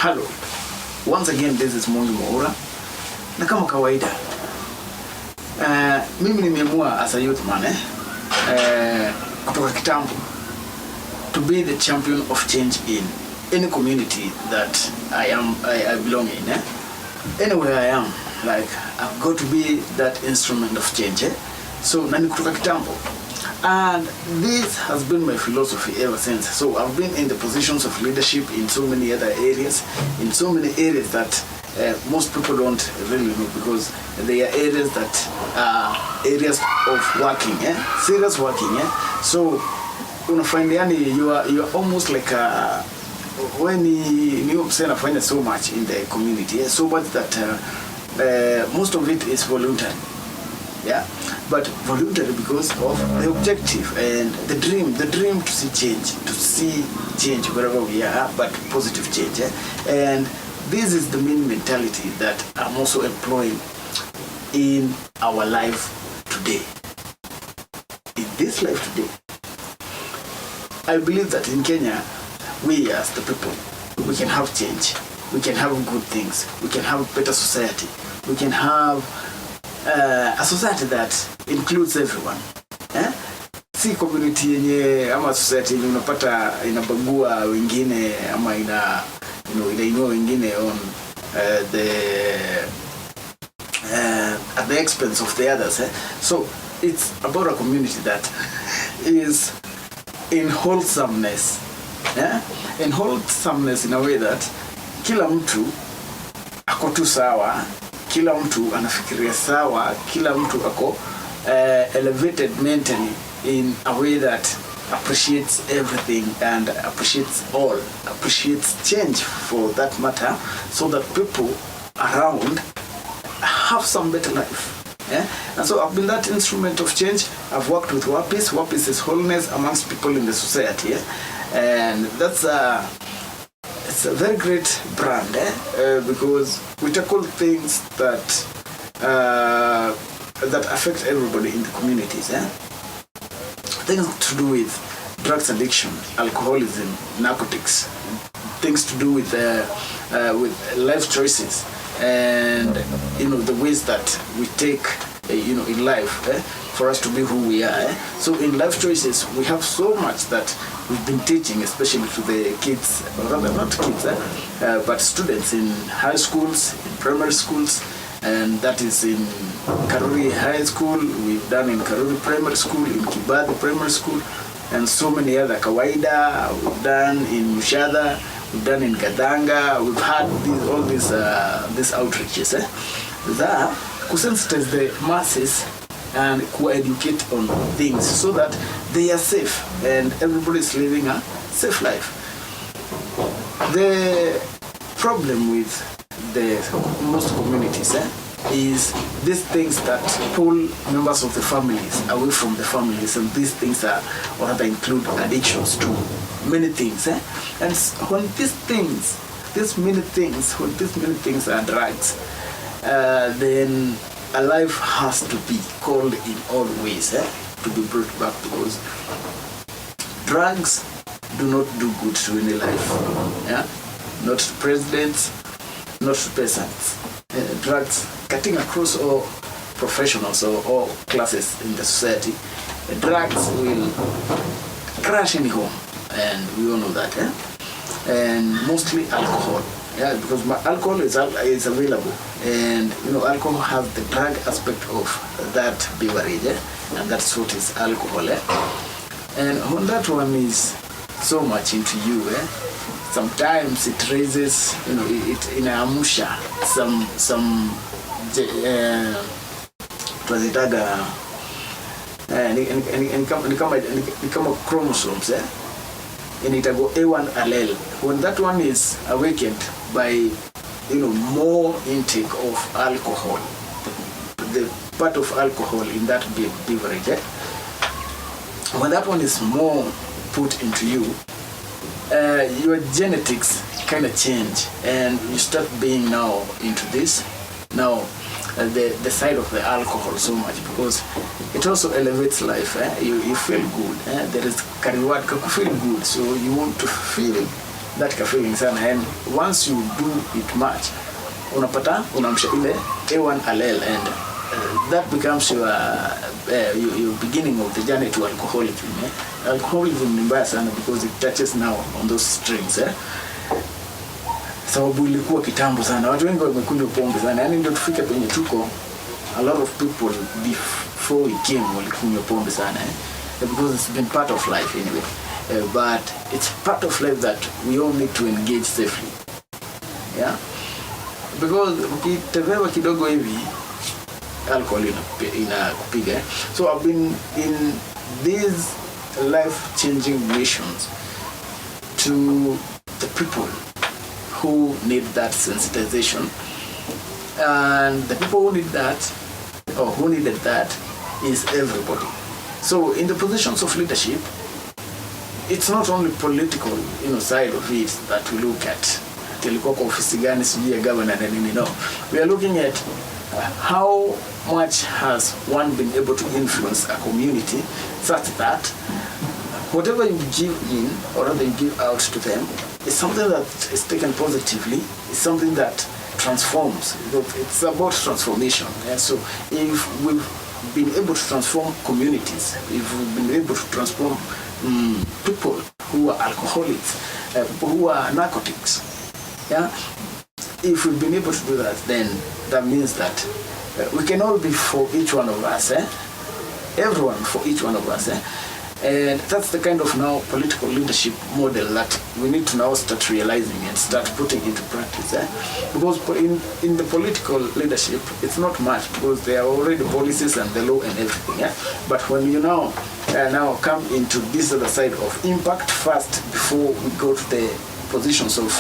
Hello. Once again, this is Mwangi Mwaura. Na kama kawaida, mimi nimeamua as a youth man, kutoka kitambo, to be the champion of change in any community that I belong in. Anywhere I am, like, I've got to be that instrument of change. So, nani kutoka kitambo. And this has been my philosophy ever since. So I've been in the positions of leadership in so many other areas, that most people don't really know, because they are areas that are areas of working, serious working. So find you are almost like when you find so much in the community, so much that most of it is voluntary. Yeah, but voluntary because of the objective and the dream to see change wherever we are, but positive change. And this is the main mentality that I'm also employing in our life today. In this life today, I believe that in Kenya, we as the people, we can have change, we can have good things, we can have a better society, we can have a society that includes everyone. Si community yenye ama society yenye unapata inabagua wengine ama inainua wengine on at the expense of the others. So it's about a community that is in wholesomeness. In wholesomeness in a way that kila mtu ako tu sawa, kila mtu anafikiria sawa, kila mtu ako elevated mentally in a way that appreciates everything and appreciates change for that matter, so that people around have some better life. And so I've been that instrument of change. I've worked with WAPIS. WAPIS is wholeness amongst people in the society. And that's it's a very great brand, because we tackle things that affect everybody in the communities. Things to do with drugs addiction, alcoholism, narcotics, things to do with life choices, and the ways that we take in life for us to be who we are. So in life choices, we have so much that we've been teaching, especially to the kids, or rather not kids, but students in high schools, in primary schools, and that is in Karuri High School, we've done in Karuri Primary School, in Kiambaa Primary School, and so many other, Kawaida, we've done in Mushada, we've done in Gadanga, we've had all these outreaches. That kusensitize the masses and co-educate on things so that they are safe and everybody is living a safe life. The problem with most communities is these things that pull members of the families away from the families, and these things include addictions to many things. And when these many things are drugs, then a life has to be called in all ways to be brought back, because drugs do not do good to any life. Not to presidents, not to peasants. Drugs cutting across all professionals or all classes in the society. Drugs will crash any home, and we all know that. And mostly alcohol. Because alcohol is available, and alcohol has the drug aspect of that beverage, and that's what is alcohol. And when that one is so much into you, sometimes it raises, it inaamusha some tunazitaga ni kama chromosomes, and it go A1 allele. When that one is awakened by more intake of alcohol, the part of alcohol in that beverage, when that one is more put into you, your genetics kind of change, and you start being now into this the side of the alcohol so much, because it also elevates life. You feel good. There is reward to feel good, so you want to feel that feeling sana, and once you do it much, unapata unamsha ile A1 allele, and that becomes your beginning of the journey to alcoholism. Alcoholism ni mbaya sana because it touches now on those strings. Sababu ilikuwa kitambo sana, watu wengi wamekunywa pombe sana, yani ndio tufike penye tuko. A lot of people before we came walikunywa pombe sana, because it's been part of life anyway. But it's part of life that we all need to engage safely. Yeah, because ukitevewa kidogo hivi alcohol inakupiga. So I've been in these life-changing missions to the people who need that sensitization, and the people who need that, or who needed that, is everybody. So in the positions of leadership, it's not only political, side of it that we look at. Governor, no. We are looking at how much has one been able to influence a community such that whatever you give in or whatever you give out to them is something that is taken positively, is something that transforms. It's about transformation. Yeah? So if we've been able to transform communities, if we've been able to transform people who are alcoholics, people who are narcotics, yeah, if we've been able to do that, then that means that we can all be for each one of us, everyone for each one of us. And that's the kind of now political leadership model that we need to now start realizing and start putting into practice. Because in the political leadership, it's not much, because there are already policies and the law and everything. But when you now come into this other side of impact first, before we go to the positions of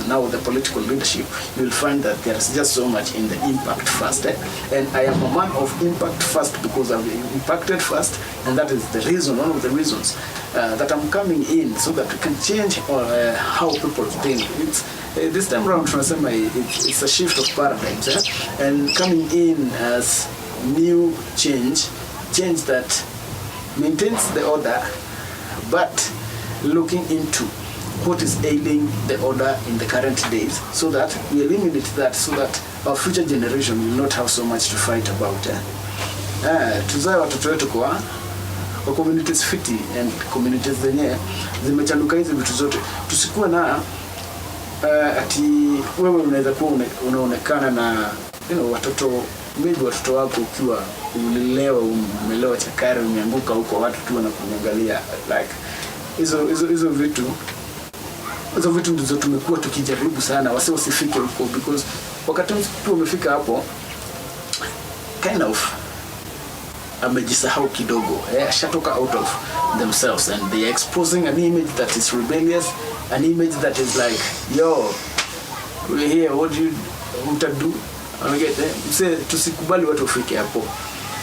now the political leadership, you will find that there is just so much in the impact first. And I am a man of impact first because I've impacted first, and that is the reason, one of the reasons that I'm coming in, so that we can change how people think. It's this time around, it's a shift of paradigms, and coming in as new change that maintains the order, but looking into what is ailing the order in the current days, so that we eliminate that, so that our future generation will not have so much to fight about. Tuzae watoto wetu kwa communities fiti, and communities zenye zimechanuka hizi vitu zote. Tusikuwe na ati wewe unaweza kuwa unaonekana na watoto, maybe watoto wako ukiwa umelewa chakari, umeanguka huko, watu tu wanakuangalia like hizo vitu. Hizo vitu ndizo tumekuwa tukijaribu sana wasifike huko, because wakati mtu umefika hapo kind of amejisahau kidogo, shatoka out of themselves, and they are exposing an image that is rebellious, an image that is like, yo, we're here, what do you do? Tusikubali watu wafike hapo,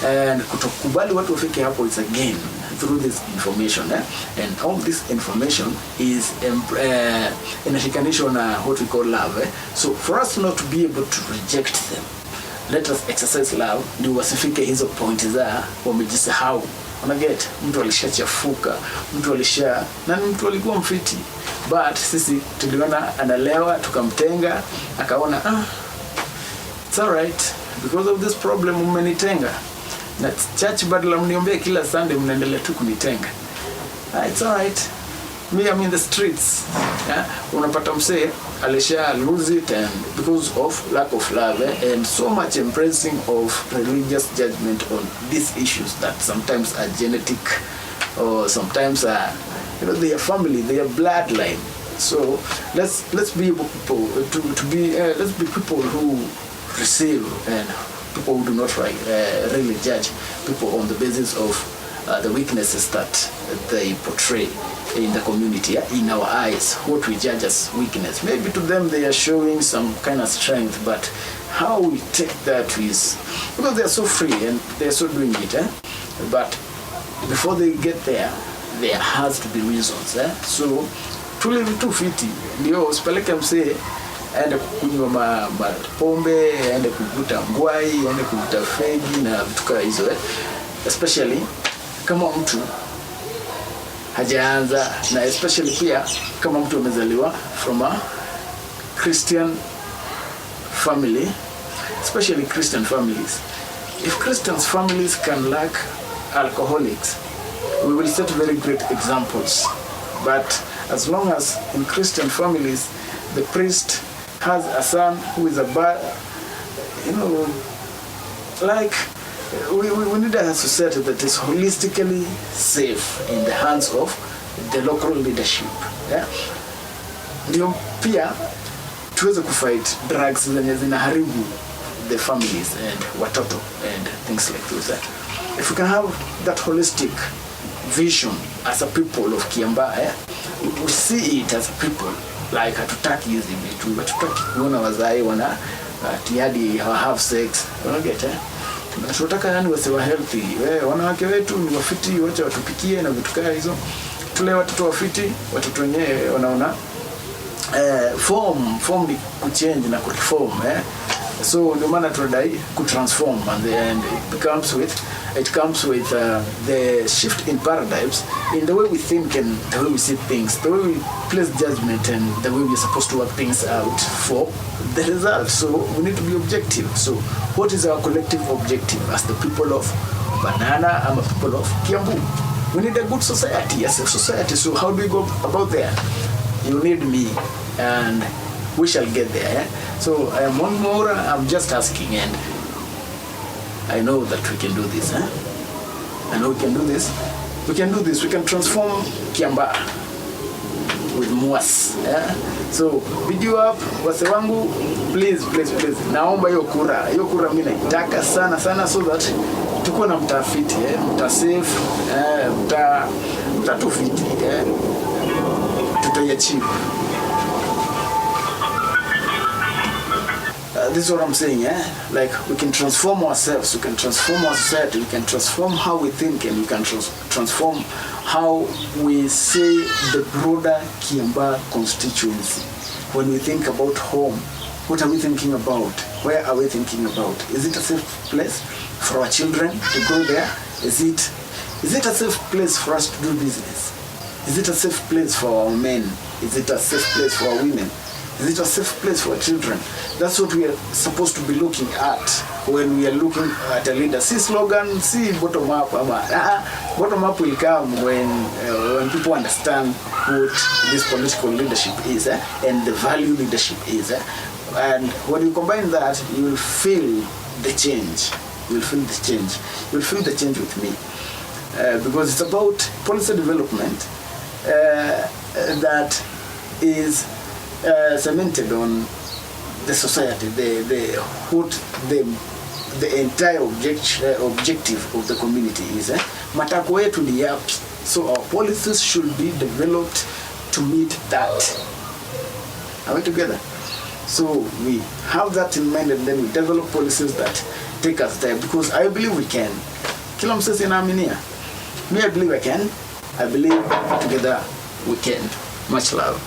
and kutokubali watu wafike hapo is again through this information, and all this information is inashikanisho na what we call love. So for us not to be able to reject them, let us exercise love, ndio wasifike hizo point za wamejisahau. Unaget, mtu alishachafuka, mtu alikuwa mfiti, but sisi tuliona analewa, tukamtenga, akaona it's all right, because of this problem mmenitenga. Na church badala mniombee kila Sunday mnaendelea tu kunitenga. It's all right, me I'm in the streets. Unapata msee alisha lose it, and because of lack of love, and so much embracing of religious judgment on these issues that sometimes are genetic, or sometimes are their family, their bloodline. So let's be able people to be let's be people who receive, and people who do not really judge people on the basis of the weaknesses that they portray in the community, in our eyes, what we judge as weakness. Maybe to them they are showing some kind of strength, but how we take that is, because they are so free and they are so doing it, but before they get there has to be reasons. So truly too fiti, ndio usipeleke msee aende kunywa mapombe, aende kuvuta ngwai, aende kuvuta fegi na vitu kama hizo, especially kama mtu hajaanza, na especially pia kama mtu amezaliwa from a Christian family, especially Christian families. If Christian families can lack alcoholics, we will set very great examples. But as long as in Christian families the priest has a son who is a bad, like we need a society that is holistically safe in the hands of the local leadership. Yeah? Ndio pia tuweze kufight drugs zenye zinaharibu the families and watoto and things like those. If we can have that holistic vision as a people of Kiambaa, we see it as a people, like hatutaki hizi vitu, hatutaki kuona wazai wana tiadi have sex, unaget tunataka yani wasiwe healthy. Wanawake wetu ni wafiti, wacha watupikie na vitu kama hizo, tule watoto wafiti, watoto wenyewe wanaona form ni kuchange na kureform. So ndio maana tunadai kutransform, and it comes with the shift in paradigms in the way we think and the way we see things, the way we place judgment and the way we're supposed to work things out for the result. So we need to be objective. So what is our collective objective as the people of Banana and the people of Kiambu? We need a good society as a society. So how do we go about there? You need me, and we shall get there. So I am Mwangi Mwaura. I'm just asking, and I know that we can do this. I know we can do this. We can do this. We can transform Kiambaa with Mwas. So video up wase wangu, please. Naomba hiyo kura mimi naitaka sana so that tuko na mtafiti, mtasafe, mtatufiti, tutaiachieve. This is what I'm saying, like we can transform ourselves, we can transform our society, we can transform how we think, and we can transform how we see the broader Kiambaa constituency. When we think about home, what are we thinking about? Where are we thinking about? Is it a safe place for our children to go there? Is it a safe place for us to do business? Is it a safe place for our men? Is it a safe place for our women? Is it a safe place for our children? That's what we are supposed to be looking at when we are looking at a leader. See slogan, see bottom up. Bottom up will come when people understand what this political leadership is, and the value leadership is. And when you combine that, you will feel the change. You will feel the change. You will feel the change with me. Because it's about policy development that is cemented on the society, the entire objective of the community is matako yetu ni yapi. So our policies should be developed to meet that. Are we together? So we have that in mind, and then we develop policies that take us there, because I believe we can. Kila msesi naaminia. Me, I believe I can. I believe together we can. Much love.